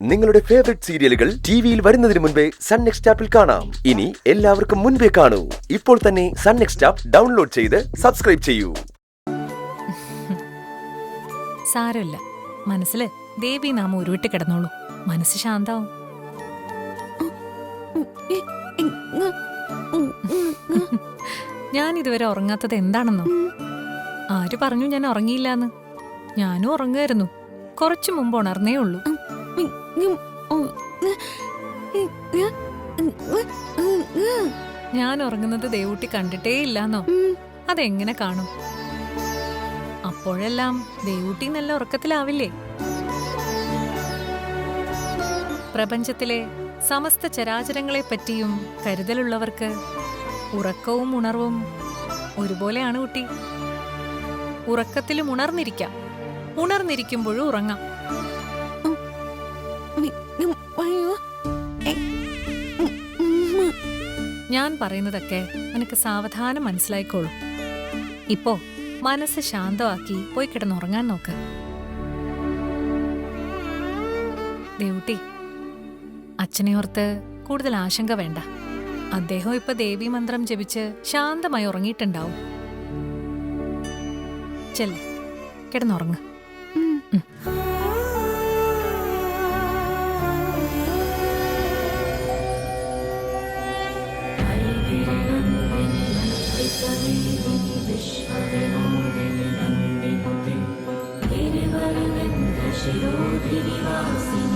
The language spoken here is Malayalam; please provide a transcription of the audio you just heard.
നിങ്ങളുടെ ഫേവറേറ്റ് സീരിയലുകൾ ടിവിയിൽ വരുന്നതിന് മുൻപേ സൺ നെക്സ്റ്റ് ആപ്പിൽ കാണാം. ഇനി എല്ലാവർക്കും മുൻപേ കാണൂ. ഇപ്പോൾ തന്നെ സൺ നെക്സ്റ്റ് ആപ്പ് ഡൗൺലോഡ് ചെയ്ത് സബ്സ്ക്രൈബ് ചെയ്യൂ. സാരമില്ല, മനസ്സില് ദേവി നാമം ഉരുവിട്ട് കിടന്നോളൂ. മനസ്സ് ശാന്താവും. ഞാൻ ഇതുവരെ ഉറങ്ങാത്തത് എന്താണെന്നോ? ആര് പറഞ്ഞു ഞാൻ ഉറങ്ങിയില്ലാന്ന്? ഞാനും ഉറങ്ങായിരുന്നു. കുറച്ചു മുമ്പ് ഉണർന്നേ ഉള്ളൂ. ഞാൻ ഉറങ്ങുന്നത് ദേവൂട്ടി കണ്ടിട്ടേ ഇല്ലാന്നോ? അതെങ്ങനെ കാണും? അപ്പോഴെല്ലാം ദേവൂട്ടി നല്ല ഉറക്കത്തിലാവില്ലേ? പ്രപഞ്ചത്തിലെ സമസ്ത ചരാചരങ്ങളെ പറ്റിയും കരുതലുള്ളവർക്ക് ഉറക്കവും ഉണർവും ഒരുപോലെയാണ് കുട്ടി. ഉറക്കത്തിലും ഉണർന്നിരിക്കാം, ഉണർന്നിരിക്കുമ്പോഴും ഉറങ്ങാം. ഞാൻ പറയുന്നതൊക്കെ നിനക്ക് സാവധാനം മനസ്സിലായിക്കോളൂ. ഇപ്പോ മനസ്സ് ശാന്തമാക്കി പോയി കിടന്നുറങ്ങാൻ നോക്ക്. ദേവുട്ടി, അച്ഛനെ ഓർത്ത് കൂടുതൽ ആശങ്ക വേണ്ട. അദ്ദേഹം ഇപ്പൊ ദേവീ മന്ത്രം ജപിച്ച് ശാന്തമായി ഉറങ്ങിയിട്ടുണ്ടാവും. ചെല്ല്, കിടന്നുറങ്ങ്. शिरोधिनिवासिनि